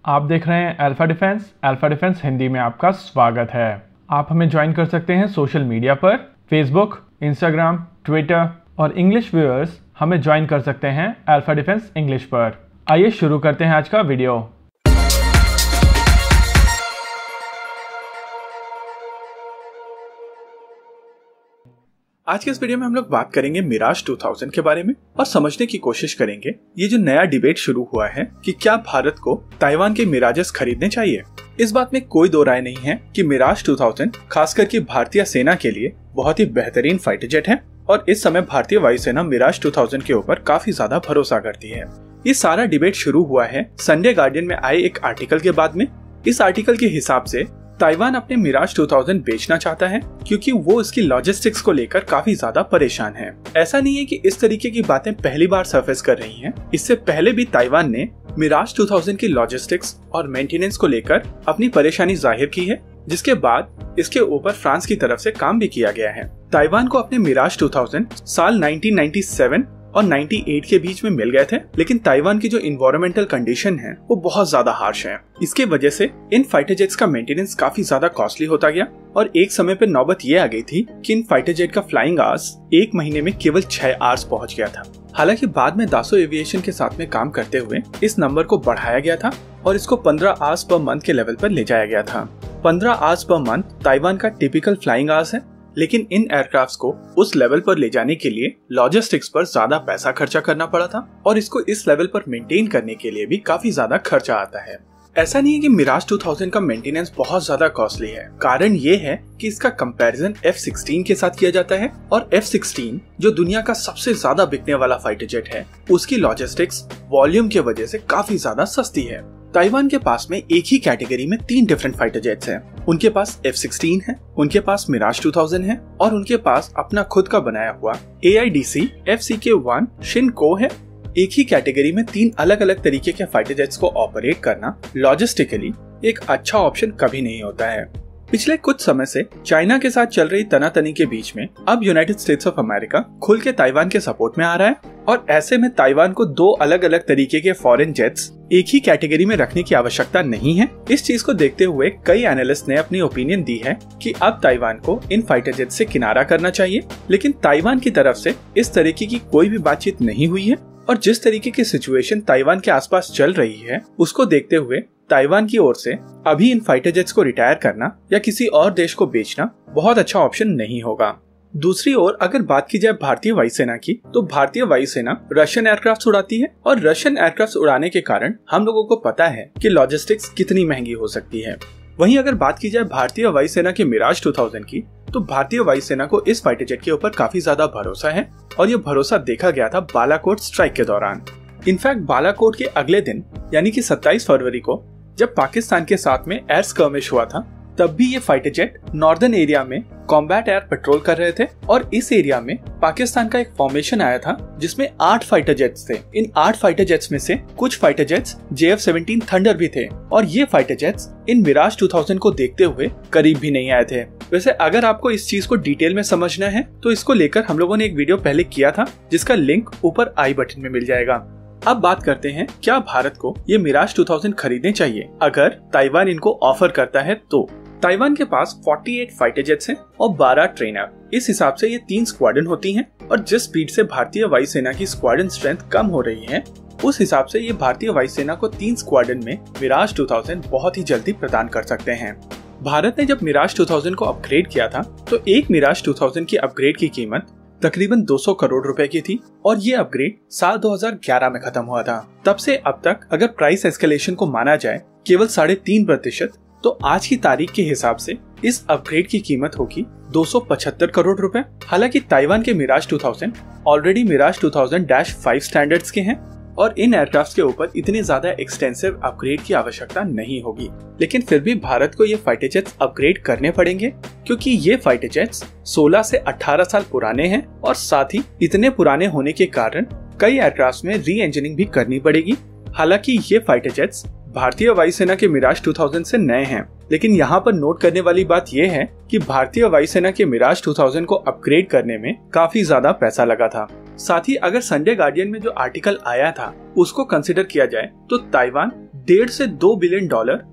आप देख रहे हैं alpha defence. Alpha defence Hindi में आपका स्वागत है। आप हमें ज्वाइन कर सकते हैं सोशल मीडिया पर, फेसबुक, इंस्टाग्राम, ट्विटर और इंग्लिश व्यूअर्स हमें ज्वाइन कर सकते हैं अल्फा डिफेंस इंग्लिश पर। आइए शुरू करते हैं आज का वीडियो। आज के इस वीडियो में हम लोग बात करेंगे मिराज 2000 के बारे में और समझने की कोशिश करेंगे ये जो नया डिबेट शुरू हुआ है कि क्या भारत को ताइवान के मिराजेस खरीदने चाहिए। इस बात में कोई दो राय नहीं है कि मिराज 2000 खास करके भारतीय सेना के लिए बहुत ही बेहतरीन फाइटर जेट है और इस समय भारतीय वायुसेना मिराज 2000 के ऊपर काफी ज्यादा भरोसा करती है। ये सारा डिबेट शुरू हुआ है संडे गार्डियन में आए एक आर्टिकल के बाद में। इस आर्टिकल के हिसाब से ताइवान अपने मिराज 2000 बेचना चाहता है क्योंकि वो इसकी लॉजिस्टिक्स को लेकर काफी ज्यादा परेशान है। ऐसा नहीं है कि इस तरीके की बातें पहली बार सरफेस कर रही हैं। इससे पहले भी ताइवान ने मिराज 2000 की लॉजिस्टिक्स और मेंटेनेंस को लेकर अपनी परेशानी जाहिर की है, जिसके बाद इसके ऊपर फ्रांस की तरफ से काम भी किया गया है। ताइवान को अपने मिराज 2000 साल 1997 और 98 के बीच में मिल गए थे, लेकिन ताइवान की जो इन्वायरमेंटल कंडीशन है वो बहुत ज्यादा हार्श है। इसके वजह से इन फाइटर जेट्स का मेंटेनेंस काफी ज्यादा कॉस्टली होता गया और एक समय पे नौबत ये आ गई थी कि इन फाइटर जेट का फ्लाइंग आवर्स एक महीने में केवल 6 आवर्स पहुंच गया था। हालांकि बाद में दासो एविएशन के साथ में काम करते हुए इस नंबर को बढ़ाया गया था और इसको 15 आवर्स पर मंथ के लेवल पर ले जाया गया था। 15 आवर्स पर मंथ ताइवान का टिपिकल फ्लाइंग आवर्स है, लेकिन इन एयरक्राफ्ट्स को उस लेवल पर ले जाने के लिए लॉजिस्टिक्स पर ज्यादा पैसा खर्चा करना पड़ा था और इसको इस लेवल पर मेंटेन करने के लिए भी काफी ज्यादा खर्चा आता है। ऐसा नहीं है कि मिराज 2000 का मेंटेनेंस बहुत ज्यादा कॉस्टली है। कारण ये है कि इसका कंपैरिजन F-16 के साथ किया जाता है और F-16 जो दुनिया का सबसे ज्यादा बिकने वाला फाइटर जेट है, उसकी लॉजिस्टिक्स वॉल्यूम की वजह से काफी ज्यादा सस्ती है। ताइवान के पास में एक ही कैटेगरी में 3 डिफरेंट फाइटर जेट्स हैं। उनके पास F-16 है, उनके पास मिराज 2000 है और उनके पास अपना खुद का बनाया हुआ AIDC FCK-1 शिनको है। एक ही कैटेगरी में 3 अलग अलग तरीके के फाइटर जेट्स को ऑपरेट करना लॉजिस्टिकली एक अच्छा ऑप्शन कभी नहीं होता है। पिछले कुछ समय से चाइना के साथ चल रही तनातनी के बीच में अब यूनाइटेड स्टेट्स ऑफ अमेरिका खुल के ताइवान के सपोर्ट में आ रहा है और ऐसे में ताइवान को 2 अलग अलग तरीके के फॉरेन जेट्स एक ही कैटेगरी में रखने की आवश्यकता नहीं है। इस चीज को देखते हुए कई एनालिस्ट ने अपनी ओपिनियन दी है कि अब ताइवान को इन फाइटर जेट से किनारा करना चाहिए, लेकिन ताइवान की तरफ से इस तरीके की कोई भी बातचीत नहीं हुई है और जिस तरीके की सिचुएशन ताइवान के आसपास चल रही है उसको देखते हुए ताइवान की ओर से अभी इन फाइटर जेट्स को रिटायर करना या किसी और देश को बेचना बहुत अच्छा ऑप्शन नहीं होगा। दूसरी ओर अगर बात की जाए भारतीय वायुसेना की, तो भारतीय वायुसेना रशियन एयरक्राफ्ट उड़ाती है और रशियन एयरक्राफ्ट उड़ाने के कारण हम लोगों को पता है कि लॉजिस्टिक्स कितनी महंगी हो सकती है। वहीं अगर बात की जाए भारतीय वायुसेना के मिराज 2000 की, तो भारतीय वायुसेना को इस फाइटर जेट के ऊपर काफी ज्यादा भरोसा है और ये भरोसा देखा गया था बालाकोट स्ट्राइक के दौरान। इनफैक्ट बालाकोट के अगले दिन यानी कि 27 फरवरी को जब पाकिस्तान के साथ में एयर स्कर्मिश हुआ था, तब भी ये फाइटर जेट नॉर्दर्न एरिया में कॉम्बैट एयर पेट्रोल कर रहे थे और इस एरिया में पाकिस्तान का एक फॉर्मेशन आया था जिसमें 8 फाइटर जेट्स थे। इन 8 फाइटर जेट्स में से कुछ फाइटर जेट्स JF-17 थंडर भी थे और ये फाइटर जेट्स इन मिराज 2000 को देखते हुए करीब भी नहीं आए थे। वैसे अगर आपको इस चीज को डिटेल में समझना है तो इसको लेकर हम लोगों ने एक वीडियो पहले किया था जिसका लिंक ऊपर आई बटन में मिल जाएगा। अब बात करते हैं क्या भारत को ये मिराज 2000 खरीदने चाहिए अगर ताइवान इनको ऑफर करता है तो। ताइवान के पास 48 फाइटर जेट्स हैं और 12 ट्रेनर। इस हिसाब से ये 3 स्क्वाड्रन होती हैं और जिस स्पीड से भारतीय वायुसेना की स्क्वाड्रन स्ट्रेंथ कम हो रही है उस हिसाब से ये भारतीय वायुसेना को 3 स्क्वाड्रन में मिराज 2000 बहुत ही जल्दी प्रदान कर सकते हैं। भारत ने जब मिराज 2000 को अपग्रेड किया था तो एक मिराज 2000 की अपग्रेड की कीमत तकरीबन 200 करोड़ रुपए की थी और ये अपग्रेड साल 2011 में खत्म हुआ था। तब से अब तक अगर प्राइस एस्केलेशन को माना जाए केवल 3.5%, तो आज की तारीख के हिसाब से इस अपग्रेड की कीमत होगी 275 करोड़ रुपए। हालांकि ताइवान के मिराज 2000 ऑलरेडी मिराज 2000-5 स्टैंडर्ड्स के हैं और इन एयरक्राफ्ट के ऊपर इतने ज्यादा एक्सटेंसिव अपग्रेड की आवश्यकता नहीं होगी, लेकिन फिर भी भारत को ये फाइटर जेट्स अपग्रेड करने पड़ेंगे क्योंकि ये फाइटर जेट्स 16 से 18 साल पुराने हैं और साथ ही इतने पुराने होने के कारण कई एयरक्राफ्ट में री इंजीनियरिंग भी करनी पड़ेगी। हालांकि ये फाइटर जेट्स भारतीय वायुसेना के मिराज 2000 से नए हैं, लेकिन यहाँ पर नोट करने वाली बात यह है कि भारतीय वायुसेना के मिराज 2000 को अपग्रेड करने में काफी ज्यादा पैसा लगा था। साथ ही अगर संडे गार्डियन में जो आर्टिकल आया था उसको कंसिडर किया जाए तो ताइवान $1.5 से $2 बिलियन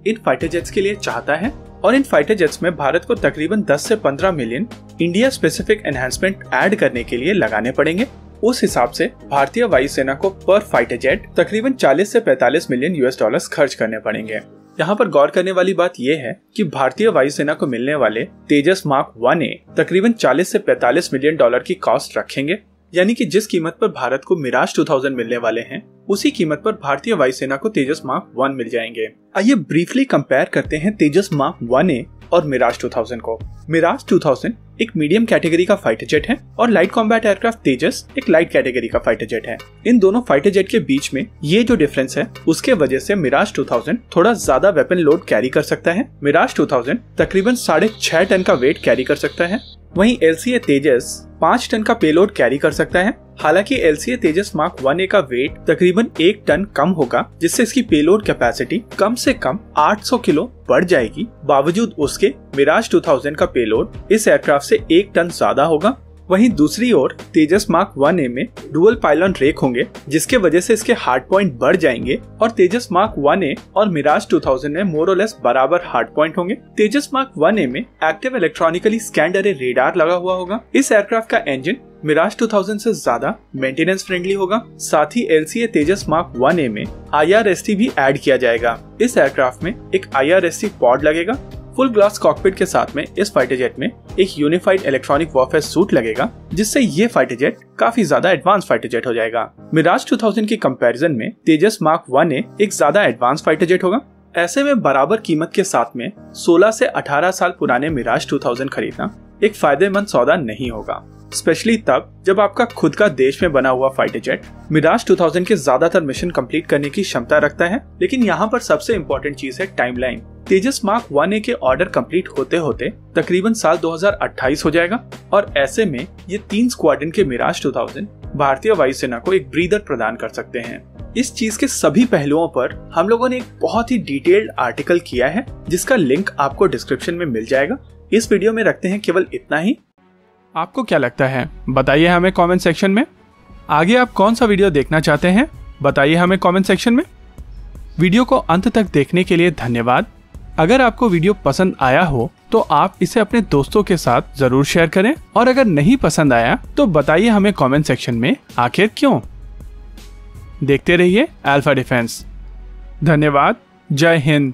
इन फाइटर जेट्स के लिए चाहता है और इन फाइटर जेट्स में भारत को तकरीबन 10 से 15 million India specific enhancement add करने के लिए लगाने पड़ेंगे। उस हिसाब से भारतीय वायुसेना को पर फाइटर जेट तकरीबन 40 से 45 मिलियन US डॉलर्स खर्च करने पड़ेंगे। यहाँ पर गौर करने वाली बात यह है कि भारतीय वायुसेना को मिलने वाले तेजस मार्क 1A तकरीबन 40 से 45 मिलियन डॉलर की कॉस्ट रखेंगे, यानी कि जिस कीमत पर भारत को मिराज 2000 मिलने वाले हैं उसी कीमत पर भारतीय वायुसेना को तेजस मार्क 1 मिल जाएंगे। आइए ब्रीफली कंपेयर करते हैं तेजस मार्क 1A और मिराज 2000 को। मिराज 2000 एक मीडियम कैटेगरी का फाइटर जेट है और लाइट कॉम्बैट एयरक्राफ्ट तेजस एक लाइट कैटेगरी का फाइटर जेट है। इन दोनों फाइटर जेट के बीच में ये जो डिफरेंस है उसके वजह से मिराज 2000 थोड़ा ज्यादा वेपन लोड कैरी कर सकता है। मिराज 2000 तकरीबन 6.5 टन का वेट कैरी कर सकता है, वहीं LCA तेजस 5 टन का पेलोड कैरी कर सकता है। हालांकि LCA तेजस मार्क 1A का वेट तकरीबन 1 टन कम होगा, जिससे इसकी पेलोड कैपेसिटी कम से कम 800 किलो बढ़ जाएगी। बावजूद उसके मिराज 2000 का पेलोड इस एयरक्राफ्ट से 1 टन ज्यादा होगा। वहीं दूसरी ओर तेजस मार्क 1A में डुअल पायलॉन रेक होंगे, जिसके वजह से इसके हार्ड पॉइंट बढ़ जाएंगे और तेजस मार्क 1A और मिराज 2000 में मोर और लेस बराबर हार्ड पॉइंट होंगे। तेजस मार्क 1A में एक्टिव इलेक्ट्रॉनिकली स्कैन्ड अरे रेडार लगा हुआ होगा। इस एयरक्राफ्ट का इंजन मिराज 2000 से ज्यादा मेंटेनेंस फ्रेंडली होगा। साथ ही LCA तेजस मार्क 1A में IRST भी ऐड किया जाएगा। इस एयरक्राफ्ट में एक IRST पॉड लगेगा। फुल ग्लास कॉकपिट के साथ में इस फाइटर जेट में एक यूनिफाइड इलेक्ट्रॉनिक वॉरफेयर सूट लगेगा, जिससे ये फाइटर जेट काफी ज्यादा एडवांस फाइटर जेट हो जाएगा। मिराज 2000 की कंपैरिजन में तेजस मार्क 1A एक ज्यादा एडवांस फाइटर जेट होगा। ऐसे में बराबर कीमत के साथ में 16 से 18 साल पुराने मिराज 2000 खरीदना एक फायदेमंद सौदा नहीं होगा, स्पेशली तब जब आपका खुद का देश में बना हुआ फाइटर जेट मिराज 2000 के ज्यादातर मिशन कंप्लीट करने की क्षमता रखता है। लेकिन यहाँ पर सबसे इम्पोर्टेंट चीज है टाइमलाइन। तेजस मार्क 1A के ऑर्डर कंप्लीट होते होते तकरीबन साल 2028 हो जाएगा और ऐसे में ये 3 स्क्वाड्रन के मिराज 2000 भारतीय वायुसेना को एक ब्रीदर प्रदान कर सकते हैं। इस चीज के सभी पहलुओं पर हम लोगों ने एक बहुत ही डिटेल्ड आर्टिकल किया है, जिसका लिंक आपको डिस्क्रिप्शन में मिल जाएगा। इस वीडियो में रखते हैं केवल इतना ही। आपको क्या लगता है बताइए हमें कमेंट सेक्शन में। आगे आप कौन सा वीडियो देखना चाहते हैं बताइए हमें कमेंट सेक्शन में। वीडियो को अंत तक देखने के लिए धन्यवाद। अगर आपको वीडियो पसंद आया हो तो आप इसे अपने दोस्तों के साथ जरूर शेयर करें, और अगर नहीं पसंद आया तो बताइए हमें कमेंट सेक्शन में आखिर क्यों। देखते रहिए अल्फा डिफेंस। धन्यवाद। जय हिंद।